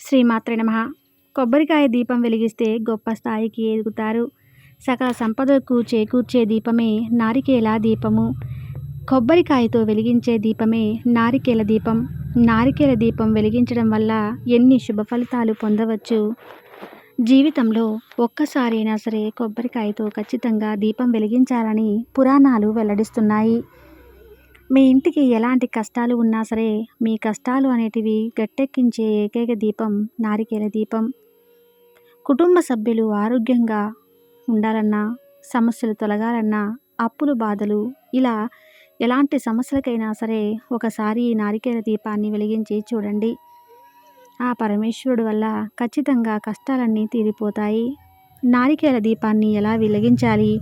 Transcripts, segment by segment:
శ్రీమాత్రే నమః. కొబ్బరికాయ దీపం వెలిగిస్తే గొప్ప స్థాయికి ఎదుగుతారు. సకల సంపదకు చేకూర్చే దీపమే నారికేల దీపము. కొబ్బరికాయతో వెలిగించే దీపమే నారికేల దీపం. నారికేల దీపం వెలిగించడం వల్ల ఎన్ని శుభ ఫలితాలు పొందవచ్చు. జీవితంలో ఒక్కసారైనా సరే కొబ్బరికాయతో ఖచ్చితంగా దీపం వెలిగించాలని పురాణాలు వెల్లడిస్తున్నాయి. మీ ఇంటికి ఎలాంటి కష్టాలు ఉన్నా సరే మీ కష్టాలు అనేటివి గట్టెక్కించే ఏకైక దీపం నారికేల దీపం. కుటుంబ సభ్యులు ఆరోగ్యంగా ఉండాలన్నా, సమస్యలు తొలగాలన్నా, అప్పులు బాధలు ఇలా ఎలాంటి సమస్యలకైనా సరే ఒకసారి ఈ నారికేల దీపాన్ని వెలిగించి చూడండి. ఆ పరమేశ్వరుడు వల్ల ఖచ్చితంగా కష్టాలన్నీ తీరిపోతాయి. నారికేల దీపాన్ని ఎలా వెలిగించాలి,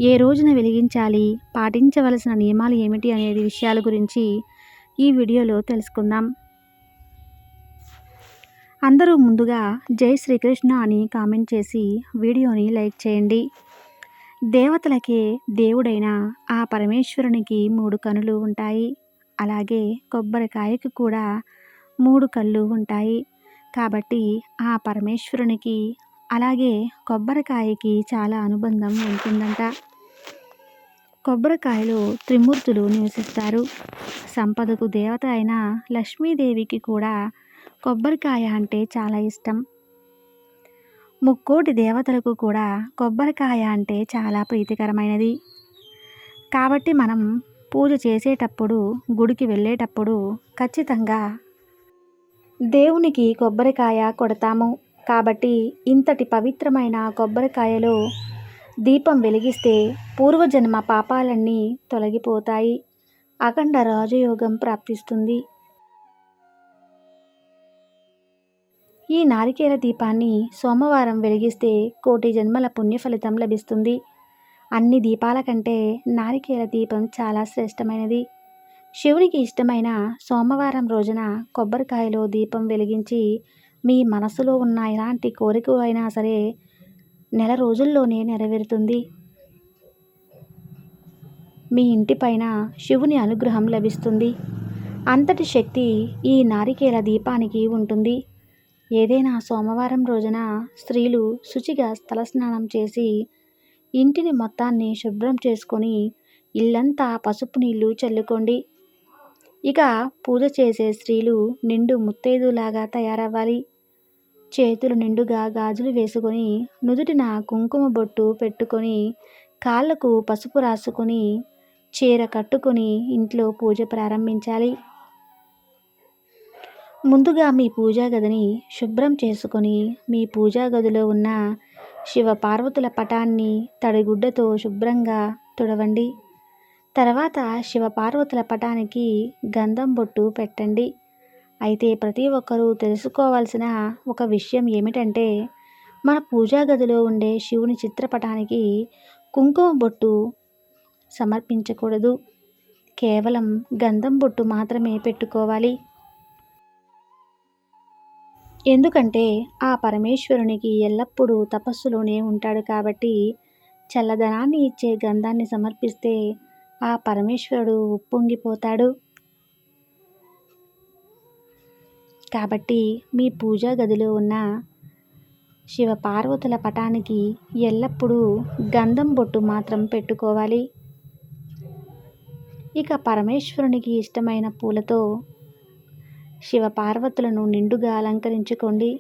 ఏ రోజున వెలిగించాలి, పాటించవలసిన నియమాలు ఏమిటి అనేది విషయాల గురించి ఈ వీడియోలో తెలుసుకుందాం. అందరూ ముందుగా జై శ్రీకృష్ణ అని కామెంట్ చేసి వీడియోని లైక్ చేయండి. దేవతలకే దేవుడైన ఆ పరమేశ్వరునికి 3 కనులు ఉంటాయి. అలాగే కొబ్బరికాయకు కూడా 3 కళ్ళు ఉంటాయి. కాబట్టి ఆ పరమేశ్వరునికి అలాగే కొబ్బరికాయకి చాలా అనుబంధం ఉంటుందంట. కొబ్బరికాయలో త్రిమూర్తులు నివసిస్తారు. సంపదకు దేవత అయిన లక్ష్మీదేవికి కూడా కొబ్బరికాయ అంటే చాలా ఇష్టం. ముక్కోటి దేవతలకు కూడా కొబ్బరికాయ అంటే చాలా ప్రీతికరమైనది. కాబట్టి మనం పూజ చేసేటప్పుడు, గుడికి వెళ్ళేటప్పుడు ఖచ్చితంగా దేవునికి కొబ్బరికాయ కొడతాము. కాబట్టి ఇంతటి పవిత్రమైన కొబ్బరికాయలో దీపం వెలిగిస్తే పూర్వజన్మ పాపాలన్నీ తొలగిపోతాయి. అఖండ రాజయోగం ప్రాప్తిస్తుంది. ఈ నారికేల దీపాన్ని సోమవారం వెలిగిస్తే కోటి జన్మల పుణ్య ఫలితం లభిస్తుంది. అన్ని దీపాల కంటే నారికేల దీపం చాలా శ్రేష్టమైనది. శివునికి ఇష్టమైన సోమవారం రోజున కొబ్బరికాయలో దీపం వెలిగించి మీ మనసులో ఉన్న ఎలాంటి కోరిక అయినా సరే నెల రోజుల్లోనే నెరవేరుతుంది. మీ ఇంటిపైన శివుని అనుగ్రహం లభిస్తుంది. అంతటి శక్తి ఈ నారికేల దీపానికి ఉంటుంది. ఏదైనా సోమవారం రోజున స్త్రీలు శుచిగా తలస్నానం చేసి ఇంటిని మొత్తాన్ని శుభ్రం చేసుకొని ఇల్లంతా పసుపు నీళ్లు చల్లుకోండి. ఇక పూజ చేసే స్త్రీలు నిండు ముత్తైదులాగా తయారవ్వాలి. చేతులు నిండుగా గాజులు వేసుకొని, నుదుటిన కుంకుమ బొట్టు పెట్టుకొని, కాళ్లకు పసుపు రాసుకొని, చీర కట్టుకొని ఇంట్లో పూజ ప్రారంభించాలి. ముందుగా మీ పూజా గదిని శుభ్రం చేసుకొని మీ పూజా గదిలో ఉన్న శివ పార్వతుల పటాన్ని తడిగుడ్డతో శుభ్రంగా తుడవండి. తర్వాత శివ పార్వతుల పటానికి గంధం బొట్టు పెట్టండి. అయితే ప్రతి ఒక్కరూ తెలుసుకోవాల్సిన ఒక విషయం ఏమిటంటే మన పూజా గదిలో ఉండే శివుని చిత్రపటానికి కుంకుమ బొట్టు సమర్పించకూడదు. కేవలం గంధం బొట్టు మాత్రమే పెట్టుకోవాలి. ఎందుకంటే ఆ పరమేశ్వరునికి ఎల్లప్పుడూ తపస్సులోనే ఉంటాడు. కాబట్టి చల్లదనాన్ని ఇచ్చే గంధాన్ని సమర్పిస్తే ఆ పరమేశ్వరుడు ఉప్పొంగిపోతాడు. కాబట్టి మీ పూజా గదిలో ఉన్న శివ పార్వతుల పటానికి ఎల్లప్పుడూ గంధం బొట్టు మాత్రం పెట్టుకోవాలి. ఇక పరమేశ్వరునికి ఇష్టమైన పూలతో శివ పార్వతులను నిండుగా అలంకరించుకోండి.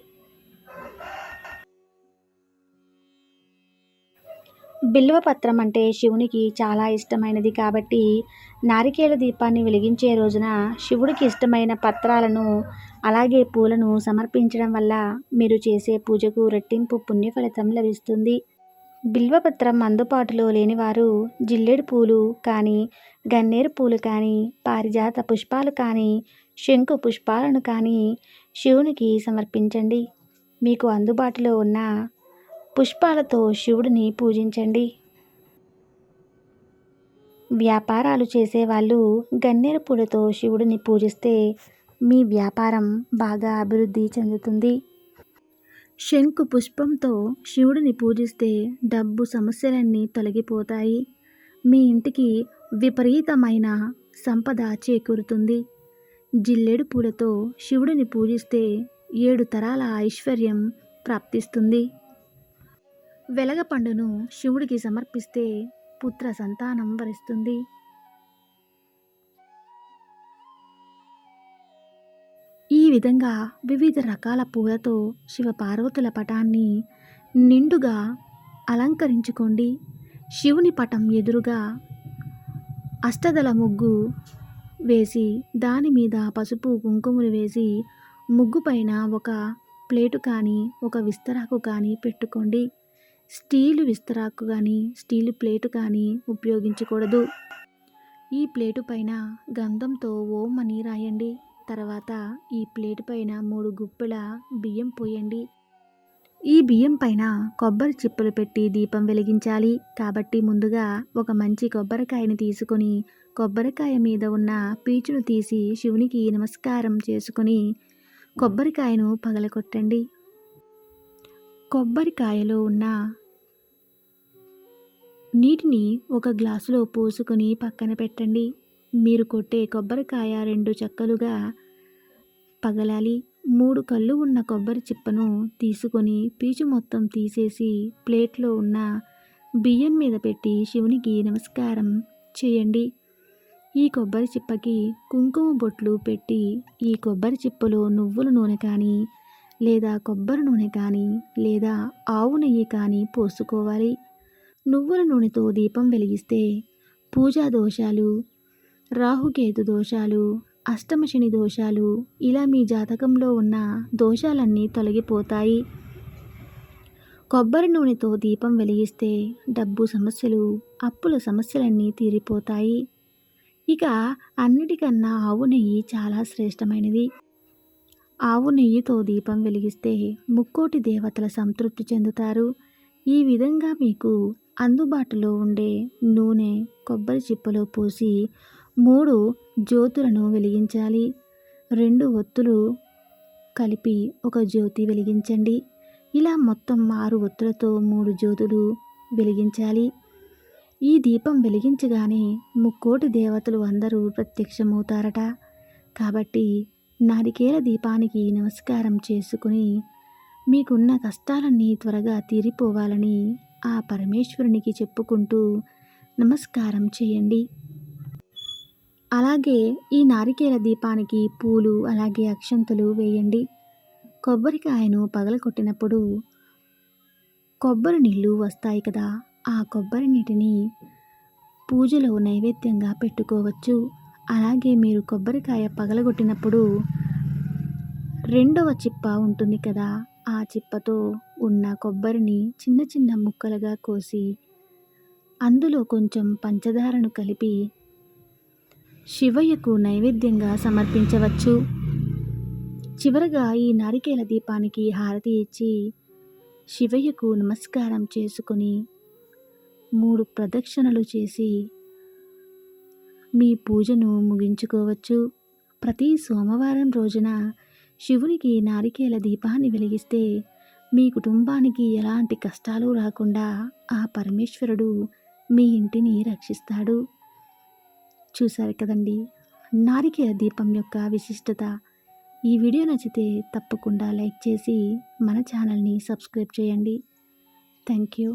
బిల్వపత్రం అంటే శివునికి చాలా ఇష్టమైనది. కాబట్టి నారికేల దీపాన్ని వెలిగించే రోజున శివుడికి ఇష్టమైన పత్రాలను అలాగే పూలను సమర్పించడం వల్ల మీరు చేసే పూజకు రెట్టింపు పుణ్య ఫలితం లభిస్తుంది. బిల్వపత్రం అందుబాటులో లేనివారు జిల్లేడు పూలు కానీ, గన్నేరు పూలు కానీ, పారిజాత పుష్పాలు కానీ, శంకు పుష్పాలను కానీ శివునికి సమర్పించండి. మీకు అందుబాటులో ఉన్న పుష్పాలతో శివుడిని పూజించండి. వ్యాపారాలు చేసేవాళ్ళు గన్నేరు పూలతో శివుడిని పూజిస్తే మీ వ్యాపారం బాగా అభివృద్ధి చెందుతుంది. శంకు పుష్పంతో శివుడిని పూజిస్తే డబ్బు సమస్యలన్నీ తొలగిపోతాయి. మీ ఇంటికి విపరీతమైన సంపద చేకూరుతుంది. జిల్లేడు పూలతో శివుడిని పూజిస్తే 7 తరాల ఐశ్వర్యం ప్రాప్తిస్తుంది. వెలగపండును శివుడికి సమర్పిస్తే పుత్ర సంతానం వరిస్తుంది. ఈ విధంగా వివిధ రకాల పూలతో శివపార్వతుల పటాన్ని నిండుగా అలంకరించుకోండి. శివుని పటం ఎదురుగా అష్టదళ ముగ్గు వేసి దాని మీద పసుపు కుంకుమలు వేసి ముగ్గు పైన ఒక ప్లేటు కానీ ఒక విస్తరాకు కానీ పెట్టుకోండి. స్టీలు విస్తరాకు కానీ స్టీలు ప్లేటు కానీ ఉపయోగించకూడదు. ఈ ప్లేటు పైన గంధంతో ఓం అని రాయండి. తర్వాత ఈ ప్లేటు పైన 3 గుప్పెల బియ్యం పోయండి. ఈ బియ్యం పైన కొబ్బరి చిప్పలు పెట్టి దీపం వెలిగించాలి. కాబట్టి ముందుగా ఒక మంచి కొబ్బరికాయని తీసుకొని కొబ్బరికాయ మీద ఉన్న పీచును తీసి శివునికి నమస్కారం చేసుకొని కొబ్బరికాయను పగలగొట్టండి. కొబ్బరికాయలో ఉన్న నీటిని ఒక గ్లాసులో పోసుకొని పక్కన పెట్టండి. మీరు కొట్టే కొబ్బరికాయ 2 చెక్కలుగా పగలాలి. 3 కళ్ళు ఉన్న కొబ్బరి చిప్పను తీసుకొని పీచు మొత్తం తీసేసి ప్లేట్లో ఉన్న బియ్యం మీద పెట్టి శివునికి నమస్కారం చేయండి. ఈ కొబ్బరి చిప్పకి కుంకుమ బొట్లు పెట్టి ఈ కొబ్బరి చిప్పలో నువ్వుల నూనె కానీ లేదా కొబ్బరి నూనె కానీ లేదా ఆవు నెయ్యి కానీ పోసుకోవాలి. నువ్వుల నూనెతో దీపం వెలిగిస్తే పూజా దోషాలు, రాహుకేతు దోషాలు, అష్టమ శని దోషాలు, ఇలా మీ జాతకంలో ఉన్న దోషాలన్నీ తొలగిపోతాయి. కొబ్బరి నూనెతో దీపం వెలిగిస్తే డబ్బు సమస్యలు, అప్పుల సమస్యలన్నీ తీరిపోతాయి. ఇక అన్నిటికన్నా ఆవు నెయ్యి చాలా శ్రేష్టమైనది. ఆవు నెయ్యితో దీపం వెలిగిస్తే ముక్కోటి దేవతల సంతృప్తి చెందుతారు. ఈ విధంగా మీకు అందుబాటులో ఉండే నూనె కొబ్బరి చిప్పలో పోసి 3 జ్యోతులను వెలిగించాలి. 2 ఒత్తులు కలిపి ఒక జ్యోతి వెలిగించండి. ఇలా మొత్తం 6 ఒత్తులతో 3 జ్యోతులు వెలిగించాలి. ఈ దీపం వెలిగించగానే ముక్కోటి దేవతలు అందరూ ప్రత్యక్షమవుతారట. కాబట్టి నారికేల దీపానికి నమస్కారం చేసుకుని మీకున్న కష్టాలన్నీ త్వరగా తీరిపోవాలని ఆ పరమేశ్వరునికి చెప్పుకుంటూ నమస్కారం చేయండి. అలాగే ఈ నారికేల దీపానికి పూలు అలాగే అక్షంతలు వేయండి. కొబ్బరికాయను పగలగొట్టినప్పుడు కొబ్బరి నీళ్ళు వస్తాయి కదా, ఆ కొబ్బరి నీటిని పూజలో నైవేద్యంగా పెట్టుకోవచ్చు. అలాగే మీరు కొబ్బరికాయ పగలగొట్టినప్పుడు 2వ చిప్ప ఉంటుంది కదా, ఆ చిప్పతో ఉన్న కొబ్బరిని చిన్న చిన్న ముక్కలుగా కోసి అందులో కొంచెం పంచదారను కలిపి శివయ్యకు నైవేద్యంగా సమర్పించవచ్చు. చివరగా ఈ నారికేల దీపానికి హారతి ఇచ్చి శివయ్యకు నమస్కారం చేసుకొని 3 ప్రదక్షిణలు చేసి మీ పూజను ముగించుకోవచ్చు. ప్రతి సోమవారం రోజున శివునికి నారికేల దీపాన్ని వెలిగిస్తే మీ కుటుంబానికి ఎలాంటి కష్టాలు రాకుండా ఆ పరమేశ్వరుడు మీ ఇంటిని రక్షిస్తాడు. చూశారు కదండి నారికేల దీపం యొక్క విశిష్టత. ఈ వీడియో నచ్చితే తప్పకుండా లైక్ చేసి మన ఛానల్ని సబ్స్క్రైబ్ చేయండి. Thank you.